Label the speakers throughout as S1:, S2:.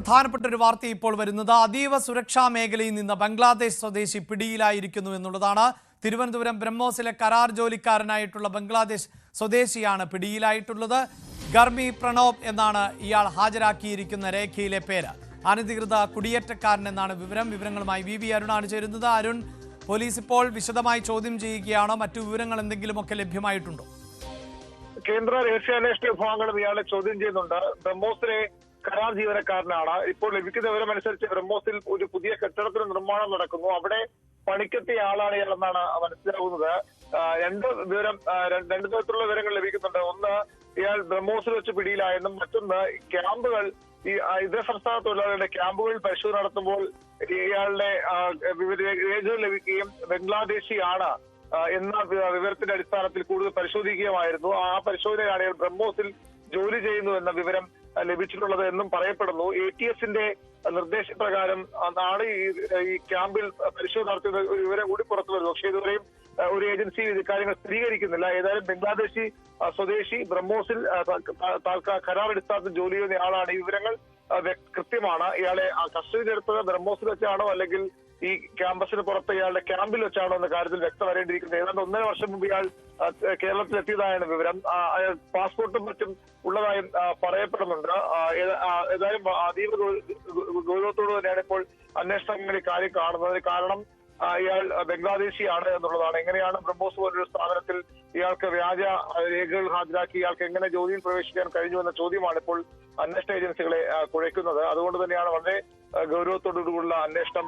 S1: പ്രധാനപ്പെട്ട ഒരു വാർത്ത ഇപ്പോൾ വരുന്നത് അതീവ സുരക്ഷാ മേഖലയിൽ നിന്ന് ബംഗ്ലാദേശ് സ്വദേശി പിടിയിലായിരിക്കുന്നു എന്നുള്ളതാണ്. തിരുവനന്തപുരം ബ്രഹ്മോസിലെ കരാർ ജോലിക്കാരനായിട്ടുള്ള ബംഗ്ലാദേശ് സ്വദേശിയാണ് പിടിയിലായിട്ടുള്ളത്. ഗർമി പ്രണോബ് എന്നാണ് ഇയാൾ ഹാജരാക്കിയിരിക്കുന്ന രേഖയിലെ പേര്. അനധികൃത കുടിയേറ്റക്കാരൻ എന്നാണ് വിവരങ്ങളുമായി വി അരുണാണ് ചേരുന്നത്. അരുൺ, പോലീസ് ഇപ്പോൾ വിശദമായി ചോദ്യം ചെയ്യുകയാണോ? മറ്റു വിവരങ്ങൾ എന്തെങ്കിലുമൊക്കെ ലഭ്യമായിട്ടുണ്ടോ?
S2: കേന്ദ്ര രഹസ്യാന്വേഷണ വിഭാഗങ്ങളും ഇയാളെ ചോദ്യം ചെയ്യുന്നുണ്ട്. ബ്രഹ്മോസിലെ കരാർ ജീവനക്കാരനാണ്. ഇപ്പോൾ ലഭിക്കുന്ന വിവരമനുസരിച്ച് ബ്രഹ്മോസിൽ ഒരു പുതിയ കെട്ടിടത്തിന് നിർമ്മാണം നടക്കുന്നു. അവിടെ പണിക്കെത്തിയ ആളാണ് ഇയാളെന്നാണ് മനസ്സിലാവുന്നത്. രണ്ട് തരത്തിലുള്ള വിവരങ്ങൾ ലഭിക്കുന്നുണ്ട്. ഒന്ന്, ഇയാൾ ബ്രഹ്മോസിൽ വെച്ച് പിടിയിലായെന്നും മറ്റൊന്ന് ക്യാമ്പുകൾ, ഈ ഇതര സംസ്ഥാന തൊഴിലാളികളുടെ ക്യാമ്പുകളിൽ പരിശോധന നടത്തുമ്പോൾ ഇയാളുടെ രേഖകൾ ലഭിക്കുകയും ബംഗ്ലാദേശിയാണ് എന്ന വിവരത്തിന്റെ അടിസ്ഥാനത്തിൽ കൂടുതൽ പരിശോധിക്കുകയുമായിരുന്നു. ആ പരിശോധനയാണ് ഇയാൾ ബ്രഹ്മോസിൽ ജോലി ചെയ്യുന്നു എന്ന വിവരം ലഭിച്ചിട്ടുള്ളത് എന്നും പറയപ്പെടുന്നു. ATSന്റെ നിർദ്ദേശപ്രകാരം ആണ് ഈ ക്യാമ്പിൽ പരിശോധന നടത്തിയ വിവരം കൂടി പുറത്തു വരുന്നു. പക്ഷേ ഇതുവരെയും ഒരു ഏജൻസി ഇത് കാര്യങ്ങൾ സ്ഥിരീകരിക്കുന്നില്ല. ഏതായാലും ബംഗ്ലാദേശി സ്വദേശി ബ്രഹ്മോസിൽ കരാർ അടിസ്ഥാനത്തിൽ ജോലി ചെയ്യുന്ന ആളാണ്. ഈ വിവരങ്ങൾ കൃത്യമാണ്. ഇയാളെ കസ്റ്റഡിയിലെടുത്തത് ബ്രഹ്മോസിൽ വെച്ചാണോ അല്ലെങ്കിൽ ഈ ക്യാമ്പസിന് പുറത്ത് ഇയാളുടെ ക്യാമ്പിൽ വെച്ചാണോ എന്ന കാര്യത്തിൽ വ്യക്തം വരേണ്ടിയിരിക്കുന്നത്. ഏതാണ്ട് 1.5 വർഷം മുമ്പ് ഇയാൾ കേരളത്തിൽ എത്തിയതായാണ് വിവരം. പാസ്പോർട്ടും മറ്റും ഉള്ളതായും പറയപ്പെടുന്നുണ്ട്. ഏതായാലും അതീവ ഗൗരവത്തോട് തന്നെയാണ് ഇപ്പോൾ അന്വേഷണങ്ങളിൽ കാര്യം കാണുന്നത്. കാരണം ഇയാൾ ബംഗ്ലാദേശിയാണ് എന്നുള്ളതാണ്. എങ്ങനെയാണ് ബ്രഹ്മോസ് പോലൊരു സ്ഥാപനത്തിൽ ഇയാൾക്ക് വ്യാജ രേഖകൾ ഹാജരാക്കി ഇയാൾക്ക് എങ്ങനെ ജോലിയിൽ പ്രവേശിക്കാൻ കഴിഞ്ഞു എന്ന ചോദ്യമാണ് ഇപ്പോൾ അന്വേഷണ ഏജൻസികളെ കുഴയ്ക്കുന്നത്. അതുകൊണ്ട് തന്നെയാണ് വളരെ ഗൗരവത്തോടുകൂടിയുള്ള അന്വേഷണം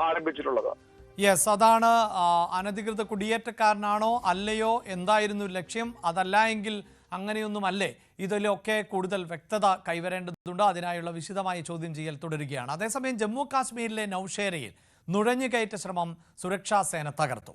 S2: ആരംഭിച്ചിട്ടുള്ളത്.
S1: യെസ്, അതാണ്. അനധികൃത കുടിയേറ്റക്കാരനാണോ അല്ലയോ, എന്തായിരുന്നു ലക്ഷ്യം? അതല്ല എങ്കിൽ അങ്ങനെയൊന്നുമല്ലേ? ഇതിലൊക്കെ കൂടുതൽ വ്യക്തത കൈവരേണ്ടതുണ്ട്. അതിനായുള്ള വിശദമായ ചോദ്യം ചെയ്യൽ തുടരുകയാണ്. അതേസമയം ജമ്മു കാശ്മീരിലെ നൌഷേരയിൽ നുഴഞ്ഞുകയറ്റ ശ്രമം സുരക്ഷാ സേന തകർത്തു.